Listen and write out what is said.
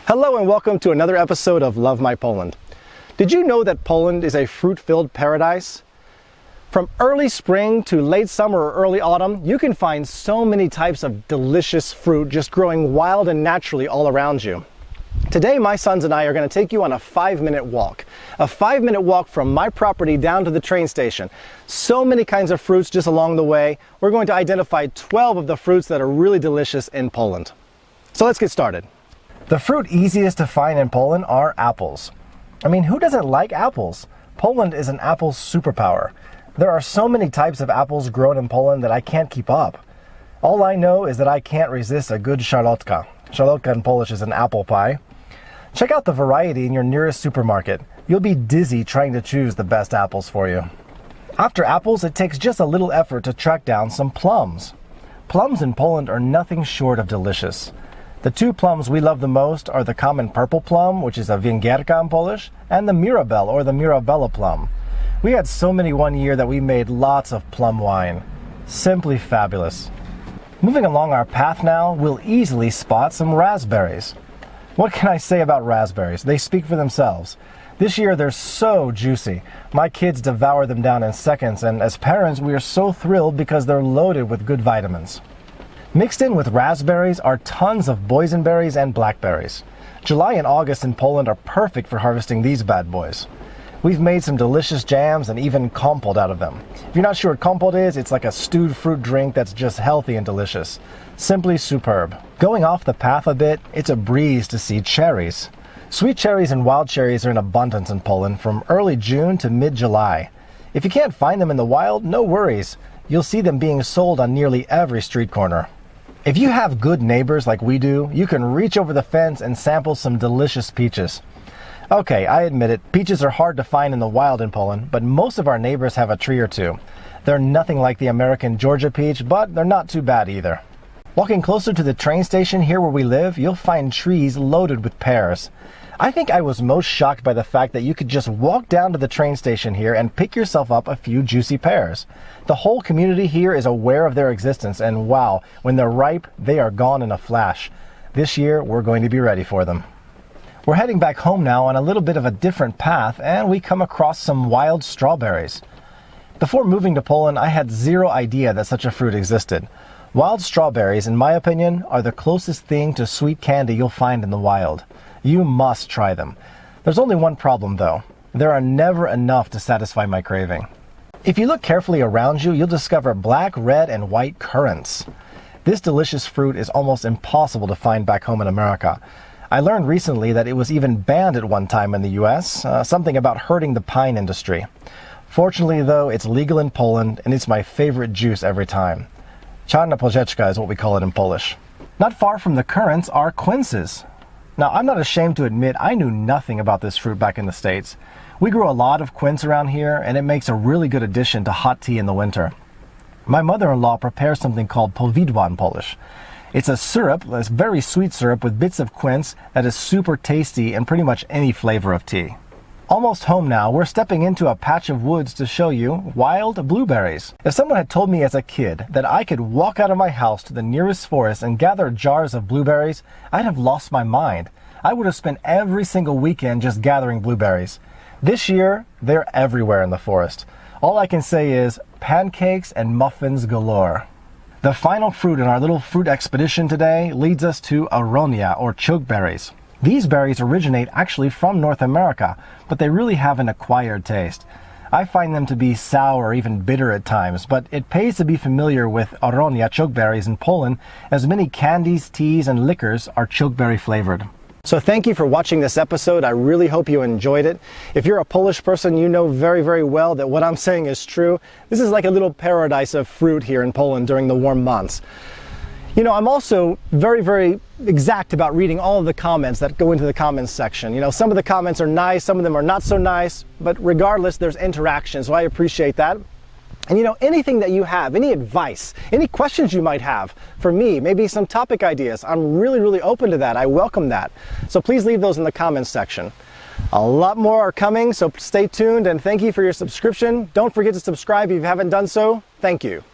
Hello and welcome to another episode of Love My Poland. Did you know that Poland is a fruit-filled paradise? From early spring to late summer or early autumn, you can find so many types of delicious fruit just growing wild and naturally all around you. Today, my sons and I are going to take you on a 5-minute walk. A 5-minute walk from my property down to the train station. So many kinds of fruits just along the way. We're going to identify 12 of the fruits that are really delicious in Poland. So let's get started. The fruit easiest to find in Poland are apples. I mean, who doesn't like apples? Poland is an apple superpower. There are so many types of apples grown in Poland that I can't keep up. All I know is that I can't resist a good szalotka. Szalotka in Polish is an apple pie. Check out the variety in your nearest supermarket. You'll be dizzy trying to choose the best apples for you. After apples, it takes just a little effort to track down some plums. Plums in Poland are nothing short of delicious. The two plums we love the most are the common purple plum, which is a węgierka in Polish, and the Mirabelle or the Mirabella plum. We had so many one year that we made lots of plum wine. Simply fabulous. Moving along our path now, we'll easily spot some raspberries. What can I say about raspberries? They speak for themselves. This year they're so juicy. My kids devour them down in seconds, and as parents we are so thrilled because they're loaded with good vitamins. Mixed in with raspberries are tons of boysenberries and blackberries. July and August in Poland are perfect for harvesting these bad boys. We've made some delicious jams and even kompot out of them. If you're not sure what kompot is, it's like a stewed fruit drink that's just healthy and delicious. Simply superb. Going off the path a bit, it's a breeze to see cherries. Sweet cherries and wild cherries are in abundance in Poland from early June to mid-July. If you can't find them in the wild, no worries. You'll see them being sold on nearly every street corner. If you have good neighbors like we do, you can reach over the fence and sample some delicious peaches. Okay, I admit it, peaches are hard to find in the wild in Poland, but most of our neighbors have a tree or two. They're nothing like the American Georgia peach, but they're not too bad either. Walking closer to the train station here where we live, you'll find trees loaded with pears. I think I was most shocked by the fact that you could just walk down to the train station here and pick yourself up a few juicy pears. The whole community here is aware of their existence, and wow, when they're ripe, they are gone in a flash. This year, we're going to be ready for them. We're heading back home now on a little bit of a different path, and we come across some wild strawberries. Before moving to Poland, I had zero idea that such a fruit existed. Wild strawberries, in my opinion, are the closest thing to sweet candy you'll find in the wild. You must try them. There's only one problem though. There are never enough to satisfy my craving. If you look carefully around you, you'll discover black, red, and white currants. This delicious fruit is almost impossible to find back home in America. I learned recently that it was even banned at one time in the US, something about hurting the pine industry. Fortunately though, it's legal in Poland and it's my favorite juice every time. Czarna porzeczka is what we call it in Polish. Not far from the currants are quinces. Now, I'm not ashamed to admit I knew nothing about this fruit back in the States. We grow a lot of quince around here, and it makes a really good addition to hot tea in the winter. My mother-in-law prepares something called powidła in Polish. It's a syrup, a very sweet syrup with bits of quince that is super tasty and pretty much any flavor of tea. Almost home now, we're stepping into a patch of woods to show you wild blueberries. If someone had told me as a kid that I could walk out of my house to the nearest forest and gather jars of blueberries, I'd have lost my mind. I would have spent every single weekend just gathering blueberries. This year, they're everywhere in the forest. All I can say is pancakes and muffins galore. The final fruit in our little fruit expedition today leads us to Aronia or chokeberries. These berries originate actually from North America, but they really have an acquired taste. I find them to be sour or even bitter at times, but it pays to be familiar with Aronia chokeberries in Poland, as many candies, teas, and liquors are chokeberry flavored. So thank you for watching this episode. I really hope you enjoyed it. If you're a Polish person, you know very, very well that what I'm saying is true. This is like a little paradise of fruit here in Poland during the warm months. You know, I'm also very, very exact about reading all of the comments that go into the comments section. You know, some of the comments are nice, some of them are not so nice, but regardless, there's interaction, so I appreciate that. And you know, anything that you have, any advice, any questions you might have for me, maybe some topic ideas, I'm really, really open to that. I welcome that. So please leave those in the comments section. A lot more are coming, so stay tuned, and thank you for your subscription. Don't forget to subscribe if you haven't done so. Thank you.